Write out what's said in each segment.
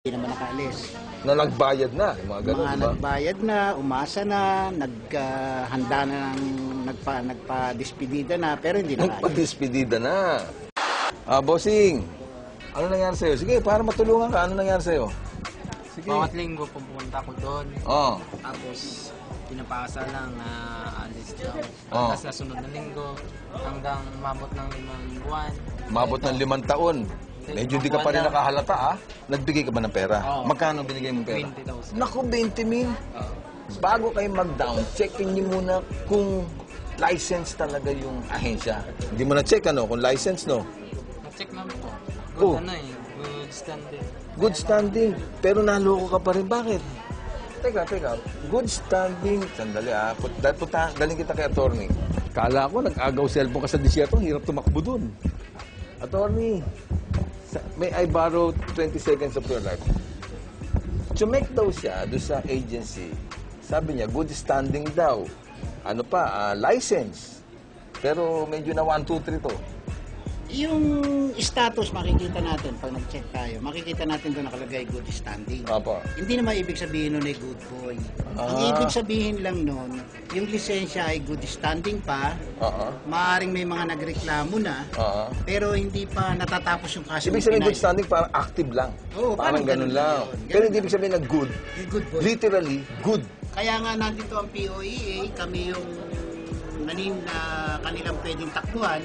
Hindi naman nakaalis. Na nagbayad na, yung mga ganun, Mga diba? nagbayad na, umasa na, naghanda na ng nagpa-despedida na, pero hindi nakaalis. Nagpa-despedida na. Bossing, ano nangyari sa'yo? Sige, para matulungan ka, ano nangyari sa'yo? Sige. Bawat linggo pupunta ko doon. Oo. Tapos pinapasa lang na alis daw. Oh. Tapos nasunod na linggo hanggang umabot ng 5 buwan. Umabot ng 5 taon. Medyo di ka pa rin nakahalata, ah. Nagbigay ka ba ng pera? Oo. Magkano binigay mong pera? 20,000. Naku, 20 mil. Oo. Bago kayo mag-down, checkin niyo muna kung license talaga yung ahensya. Hindi mo na-check, ano, kung license, no? Na-check namin po. Oh. Good good standing. Good standing, pero naloko ka pa rin. Bakit? Teka. Good standing. Sandali, ah. Daling kita kay attorney. Kala ko, nag-agaw cellphone ka sa disyerto, hirap tumakbo dun. Attorney, may I borrow 20 seconds of your life? Chumek daw siya doon sa agency. Sabi niya, good standing daw. Ano pa, license. Pero medyo na 1, 2, 3 to. Yung status makikita natin pag nag-check tayo, makikita natin doon nakalagay good standing. Apo. Hindi naman ibig sabihin nun ay good boy. Ang ibig sabihin lang nun, yung lisensya ay good standing pa, Oo. maaaring may mga nagreklamo na, Oo. pero hindi pa natatapos yung kaso. Ibig sabihin good standing, parang active lang. Oo, parang ganun lang. yun. Pero hindi ibig sabihin na good. Good boy. Literally, good. Kaya nga nandito ang POEA, kami yung kanilang pwedeng takbuhan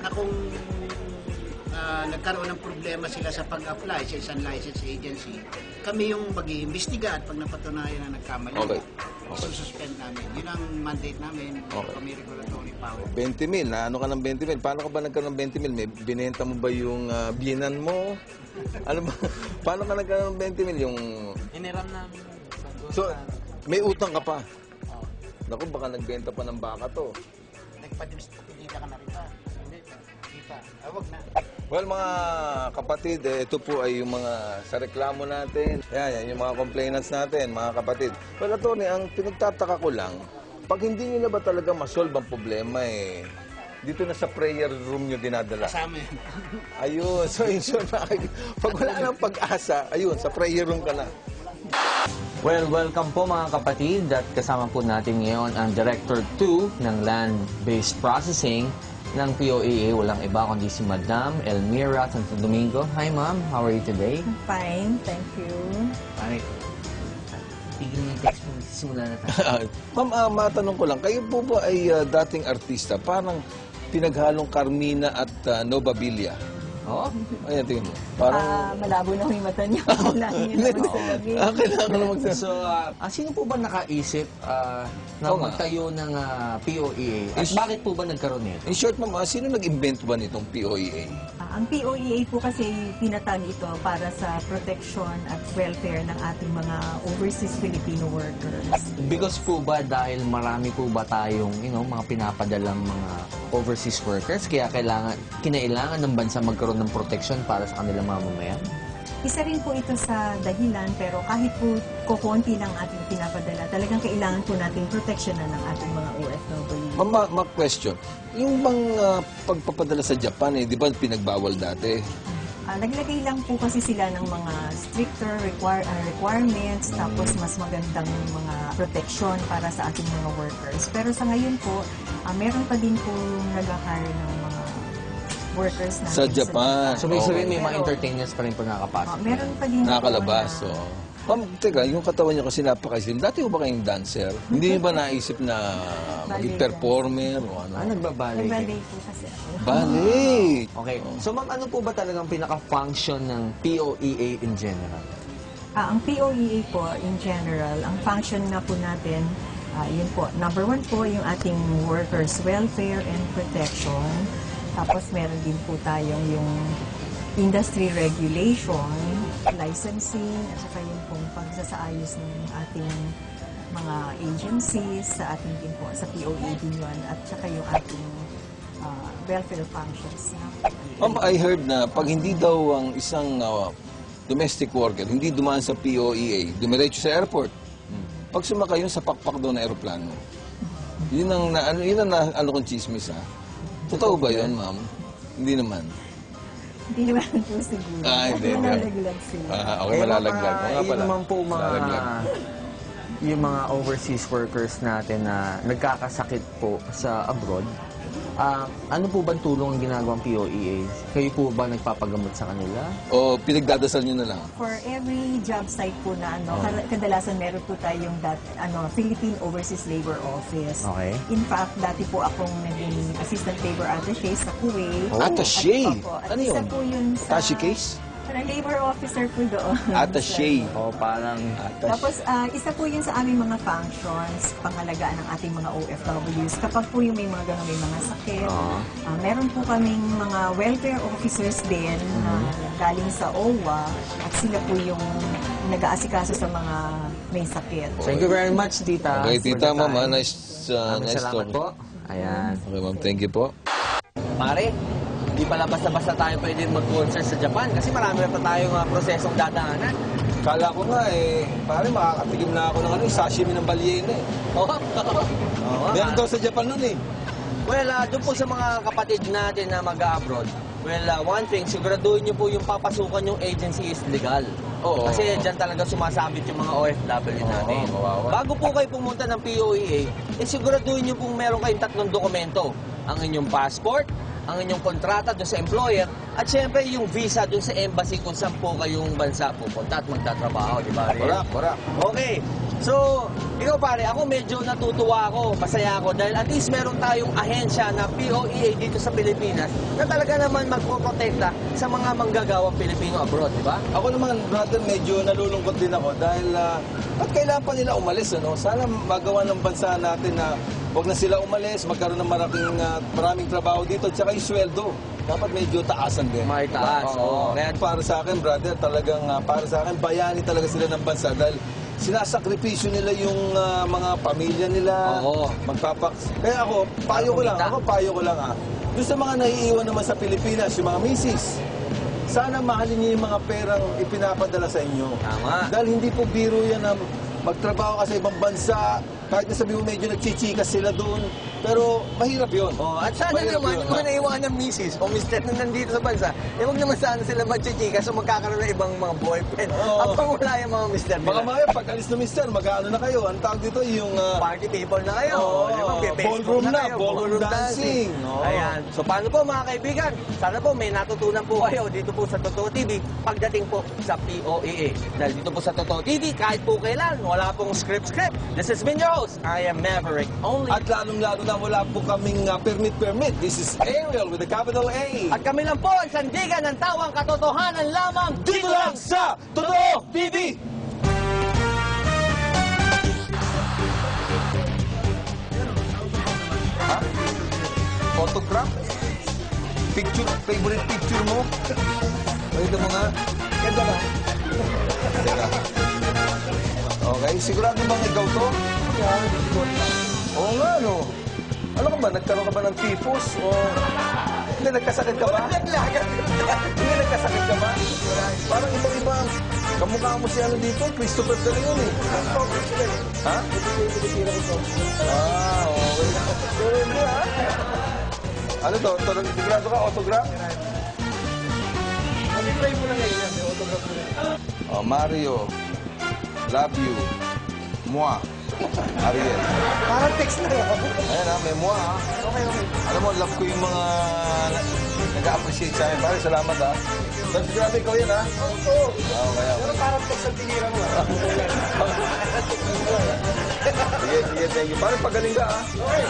na kung nagkaroon ng problema sila sa pag-apply sa isang license agency, kami yung mag-iimbestiga at pag napatunayan na nagkamali, Okay. suspend namin. Yun ang mandate namin, Okay. kami regulatory power. 20 mil, na ano ka ng 20 mil? Paano ka ba nagkaroon ng 20 mil? May binenta mo ba yung biyenan mo? Ano ba? Paano ka nagkaroon ng 20 mil? Yung... Iniram namin. So, may utang ka pa? Oh. Naku, baka nagbenta pa ng baka to. Nagpa-despedida ka na rin ba? Hindi pa. Wag na. Well, mga kapatid, ito po ay yung mga sa reklamo natin. Yan, yung mga complainants natin, mga kapatid. Well, attorney, ang pinagtataka ko lang, pag hindi nyo na ba talaga masolve ang problema, dito na sa prayer room nyo dinadala. Kasama yun. Ayun, so in short, pag wala nang pag-asa, ayun, sa prayer room ka na. Well, welcome po mga kapatid at kasama po natin ngayon ang Director 2 ng Land-Based Processing ng POEA. Walang iba kundi si Madam Elmira Santo Domingo. Hi ma'am, how are you today? Fine, thank you. Ay, tigil niyo yung text mo, simula na tayo. Ma'am, matanong ko lang, kayo po ba ay dating artista? Parang pinaghalong Carmina at Nobabilia. Oo? Ayan, tingin mo. Parang... Malabo na yung mata niyo. Wala niyo na magsasabi. Kailangan na magsasabi. So, sino po ba nakaisip na Oo nga. magtayo ng POEA? At bakit po ba nagkaroon nito? In short, ma'am, sino nag-invent ba nitong POEA? Ang POEA po kasi tinatag ito para sa protection at welfare ng ating mga overseas Filipino workers. Because po ba dahil marami po ba tayong mga pinapadalang mga overseas workers kaya kinailangan ng bansa magkaroon ng protection para sa kanilang mamamayan? Isa rin po ito sa dahilan, pero kahit po kukunti ng ating pinapadala, talagang kailangan po natin proteksyonan ng ating mga OFW. Ma'am, question. Yung bang pagpapadala sa Japan, di ba pinagbawal dati? Naglagay lang po kasi sila ng mga stricter requirements, tapos mas magandang mga protection para sa ating mga workers. Pero sa ngayon po, meron pa din po nag-hire ng mga workers natin Sa Japan. So, may sabihin may mga Pero- entertainers pa rin po nakakapasok. meron pa din po Nakakalabas, na- oh. Ma'am, teka, yung katawan niyo kasi napaka-slim. Dati ho ba kayong dancer? Hindi niyo ba naisip na maging Ballet performer o ano? Nagbabalay kayo? Nag-ballet po kasi ako. Ballet! Okay. So, ma'am, ano po ba talagang pinaka-function ng POEA in general? Ang POEA po, in general, ang function na po natin, yun po, number 1 po, yung ating workers' welfare and protection. Tapos meron din po tayong yung industry regulation, licensing, at saka yung pong pagsasaayos ng ating mga agencies, sa ating din po, sa POEA din yun, at saka yung ating welfare functions. Ma'am, I heard na pag hindi daw ang isang domestic worker, hindi dumaan sa POEA, dumiretso sa airport. Pag sumakay yun sa pakpak daw na aeroplano. Yun ang kong chismis, ha? Totoo ba yun, ma'am? Hindi naman. Hindi naman po siguro. Hindi. Malalaglag sila. Okay, malalaglag. Oo nga Yun pala. naman po Malalaglag. yung mga overseas workers natin na nagkakasakit po sa abroad. Ano po bang tulong ang ginagawang POEA? Kayo po ba nagpapagamot sa kanila? O pinagdadasal nyo na lang? For every job site po na kadalasan meron po tayong Philippine Overseas Labor Office. Okay. In fact, dati po akong naging assistant labor attaché sa Kuwait. Attaché? At Ano isa yun? po yun sa... Attaché case? Parang labor officer po doon. Attaché. O parang... Tapos, isa po yun sa aming mga functions, pangalagaan ng ating mga OFWs. Kapag po yung may mga ganun, may mga sakit, meron po kaming mga welfare officers din na galing sa OWA at sila po yung nag-aasikaso sa mga may sakit. Thank you very much, Tita. Okay, for Tita, the Mama. time. Nice Salamat story. po. Ayan. Okay, Ma'am. Thank you po. Pare, hindi pala basta-basta tayo pwede mag-concert sa Japan kasi marami na pa tayong prosesong dadaanan. Kala ko nga pare makakatikim na ako ng sashimi ng balyena Meron daw sa Japan nun Well, doon po sa mga kapatid natin na mag-abroad, one thing, siguraduhin niyo po yung papasukan yung agency is legal. Oo. Kasi dyan talaga sumasabit yung mga OFW natin. kawawa. Bago po kayo pumunta ng POEA, siguraduhin niyo pong meron kayong 3 dokumento. Ang inyong passport, ang inyong kontrata doon sa employer, at syempre yung visa doon sa embassy kung saan po kayong bansa pupunta at magtatrabaho, di ba? Correct. Okay. So, ikaw pare, ako medyo natutuwa ako, masaya ako dahil at least meron tayong ahensya na POEA dito sa Pilipinas na talaga naman magpoprotekta sa mga manggagawang Pilipino abroad, di ba? Ako naman, brother, medyo nalulungkot din ako dahil at kailangan pa nila umalis, Sana magawa ng bansa natin na huwag na sila umalis, magkaroon ng maraming trabaho dito, at saka yung sweldo. Dapat medyo taasan din. May taas, oo. Kaya para sa akin, brother, talagang para sa akin, bayani talaga sila ng bansa dahil sinasakripisyo nila yung mga pamilya nila. Oo. Kaya ako, payo ko lang Doon sa mga naiiwan naman sa Pilipinas, yung mga misis, sana mahalin niyo yung mga perang ipinapadala sa inyo. Tama. Dahil hindi po biro yan na magtrabaho ka sa ibang bansa, kahit na sabi mo medyo nagchichikas sila doon, pero mahirap yun. At sana Mahirap naman, yun, yung mga naiwan ng misis o mister na nandito sa bansa, huwag naman sana sila magchichika so magkakaroon ng ibang mga boyfriend. Oo. At wala yung mga mister Baka nila. maya, pag alis na mister, mag-ano na kayo? Ang tawag dito yung... Party people na kayo. Oo, di ba? May Facebook ballroom na, kayo, ballroom dancing. Oo. Ayan. So paano po mga kaibigan? Sana po may natutunan po kayo dito po sa Totoo TV pagdating po sa POEA. Dahil dito po sa Totoo TV, kahit po kailan, wala pong script. This has been your host. I am Maverick only. At lalong-lalo na wala po kaming permit. This is Ariel with a capital A. At kami lang po ang sandigan ng tawang katotohanan lamang Dito lang sa Totoo TV! Ha? Photograph? Picture? Favorite picture mo? Ito mo nga. Ganda ba? Okay, sigurado bang ikaw to? Oo nga, no? Ano ka ba? Nagkaroon ka ba ng typhus? O... Hindi, nagkasakit ka ba? Hindi, nagkasakit ka ba? Parang ibang-iba. Kamukha mo si ano dito, Christopher De Leon eh. Ha? Okay. Pero hindi ha? Ano to? Sigurado ka? Autograph? Try mo na ngayon yan. Autograph mo na. Oh, Mario. Love you. Moi. Ariel. Parang text na yun. Ayan ha, may moi ha. Okay. Alam mo, love ko yung mga nag-appreciate sa akin. Pare, salamat ha. Pero grabe ikaw yan ha. Oo. Okay. Pero parang text ang tinira mo ha. Sige, thank you. Pare, pagaling ka ha. Okay.